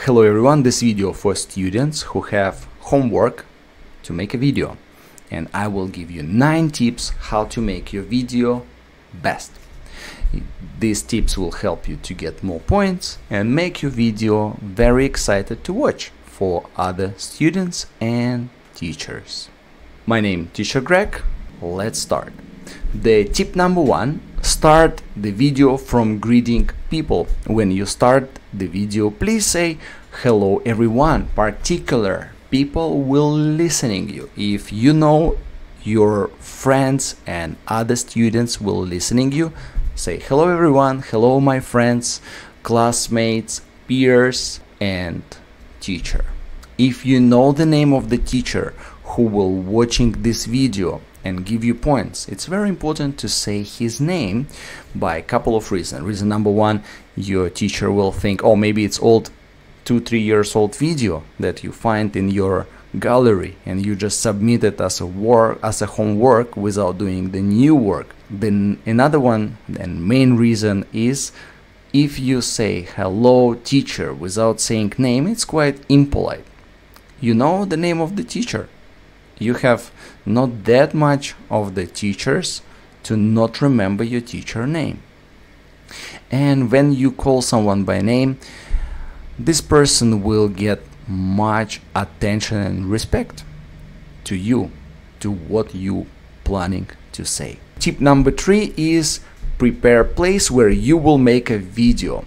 Hello everyone, this video for students who have homework to make a video, and I will give you 9 tips how to make your video best. These tips will help you to get more points and make your video very excited to watch for other students and teachers. My name is Teacher Greg. Let's start. The tip number 1, start the video from greeting people. When you start the video, please say hello everyone. Particular people will listening you. If you know your friends and other students will listening you, say hello everyone, hello my friends, classmates, peers and teacher. If you know the name of the teacher who will watching this video and give you points, it's very important to say his name by a couple of reasons. Reason number 1, your teacher will think, oh, maybe it's old 2-3 years old video that you find in your gallery and you just submit it as a homework without doing the new work. Then another one and main reason is, if you say hello teacher without saying name, it's quite impolite. You know the name of the teacher. You have not that much of the teachers to not remember your teacher name. And when you call someone by name, this person will get much attention and respect to you, to what you planning to say. Tip number 3 is prepare a place where you will make a video.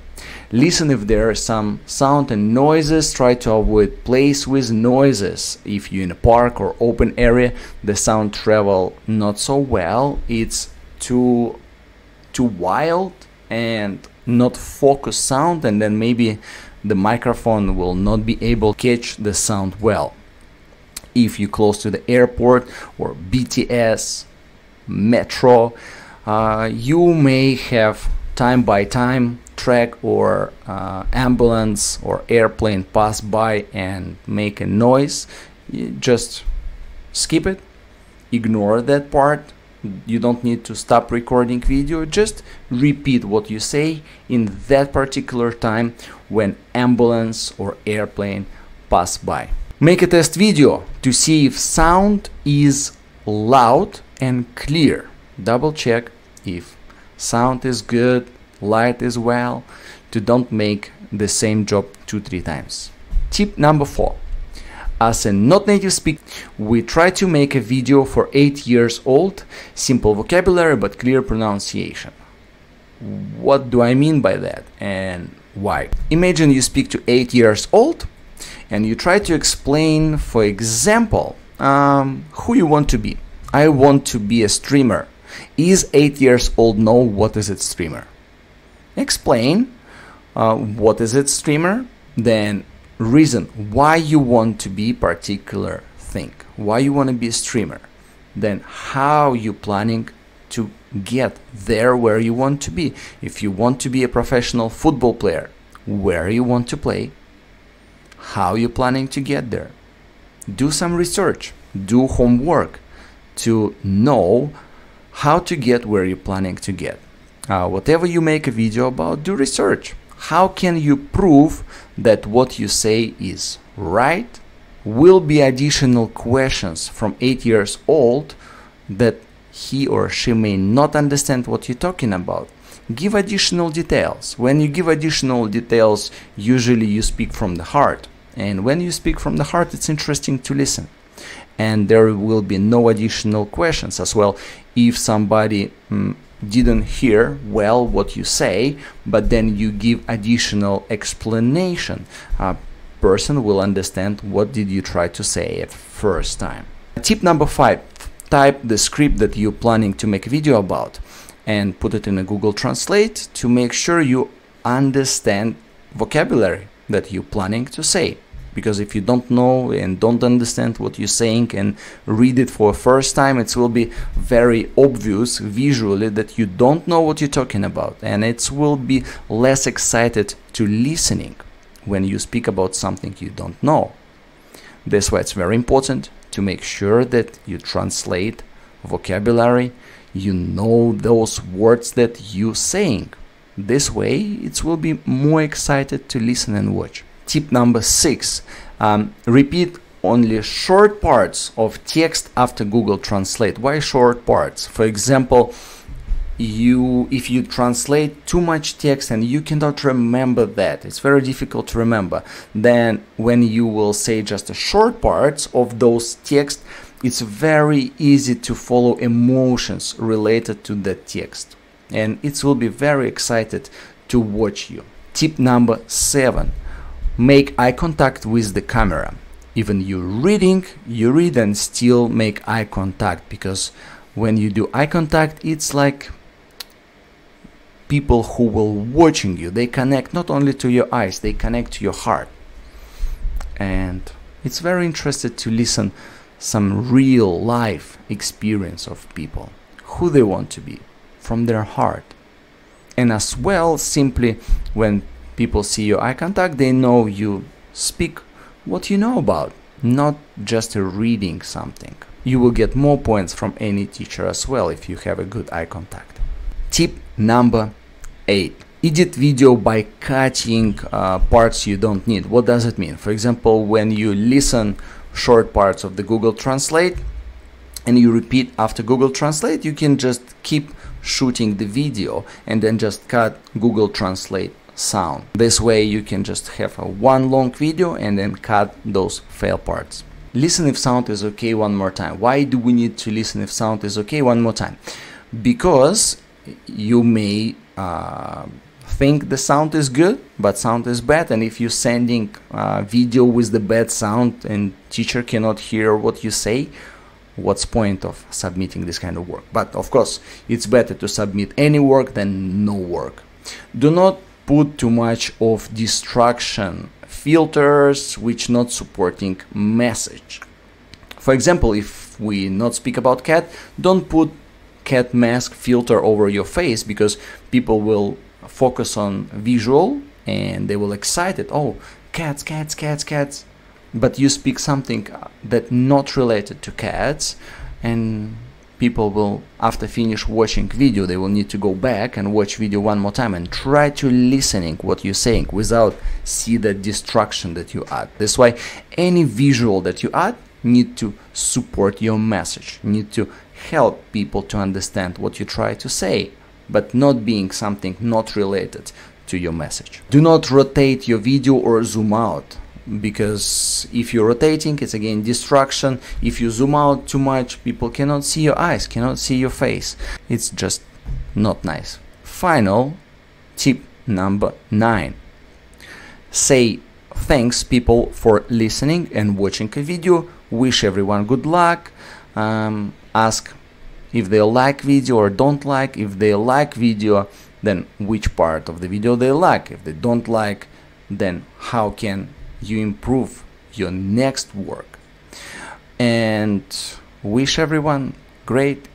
Listen if there are some sound and noises. Try to avoid place with noises. If you're in a park or open area, the sound travel not so well. It's too wild and not focused sound, and then maybe the microphone will not be able to catch the sound well. If you're close to the airport or BTS, metro, you may have time by time truck or ambulance or airplane pass by and make a noise. You just skip it, ignore that part. You don't need to stop recording video, just repeat what you say in that particular time when ambulance or airplane pass by. Make a test video to see if sound is loud and clear. Double check if sound is good, light as well, to don't make the same job 2-3 times. Tip number 4. As a not native speaker, we try to make a video for 8 years old, simple vocabulary but clear pronunciation. What do I mean by that and why? Imagine you speak to 8 years old and you try to explain, for example, who you want to be. I want to be a streamer. Is 8 years old know what is it streamer? Explain what is it streamer, then reason why you want to be particular thing, why you want to be a streamer, then how you planning to get there where you want to be. If you want to be a professional football player, where you want to play, how you planning to get there. Do some research, do homework to know how to get where you're planning to get. Whatever you make a video about, do research. How can you prove that what you say is right? Will be additional questions from 8 years old that he or she may not understand what you're talking about. Give additional details. When you give additional details, usually you speak from the heart. And when you speak from the heart, it's interesting to listen. And there will be no additional questions as well. If somebody didn't hear well what you say, but then you give additional explanation, a person will understand what did you try to say at first time. Tip number 5, type the script that you're planning to make a video about and put it in a Google Translate to make sure you understand vocabulary that you're planning to say. Because if you don't know and don't understand what you're saying and read it for the first time, it will be very obvious visually that you don't know what you're talking about, and it will be less excited to listening when you speak about something you don't know. That's why it's very important to make sure that you translate vocabulary, you know those words that you're saying. This way it will be more excited to listen and watch. Tip number 6, repeat only short parts of text after Google Translate. Why short parts? For example, if you translate too much text and you cannot remember that, it's very difficult to remember, then when you will say just a short parts of those text, it's very easy to follow emotions related to the text, and it will be very excited to watch you. Tip number 7, make eye contact with the camera. Even you're reading, you read and still make eye contact, because when you do eye contact, it's like people who will watching you, they connect not only to your eyes, they connect to your heart. And it's very interesting to listen some real life experience of people, who they want to be, from their heart. And as well, simply when people see your eye contact, they know you speak what you know about, not just reading something. You will get more points from any teacher as well if you have a good eye contact. Tip number 8. Edit video by cutting parts you don't need. What does it mean? For example, when you listen short parts of the Google Translate and you repeat after Google Translate, you can just keep shooting the video and then just cut Google Translate sound. This way you can just have a one long video and then cut those fail parts. Listen if sound is okay one more time. Why do we need to listen if sound is okay one more time? Because you may think the sound is good, but sound is bad, and if you're sending video with the bad sound and teacher cannot hear what you say, what's point of submitting this kind of work? But of course, it's better to submit any work than no work. Do not put too much of distraction filters which not supporting message. For example, if we not speak about cat, don't put cat mask filter over your face, because people will focus on visual and they will excited, oh, cats, cats, cats, cats, but you speak something that not related to cats, and people will, after finish watching video, they will need to go back and watch video one more time and try to listening what you're saying without see the distraction that you add. That's why any visual that you add need to support your message, need to help people to understand what you try to say, but not being something not related to your message. Do not rotate your video or zoom out, because if you're rotating, it's again distraction. If you zoom out too much, people cannot see your eyes, cannot see your face. It's just not nice. Final tip number 9. Say thanks people for listening and watching a video. Wish everyone good luck. Ask if they like video or don't like. If they like video, then which part of the video they like. If they don't like, then how can you improve your next work. And wish everyone great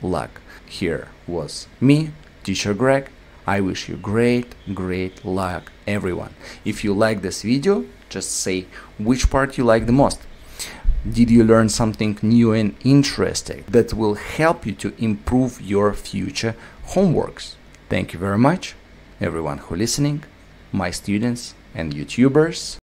luck. Here was me, Teacher Greg. I wish you great luck, everyone. If you like this video, just say which part you like the most. Did you learn something new and interesting that will help you to improve your future homeworks? Thank you very much, everyone who listening, my students and YouTubers.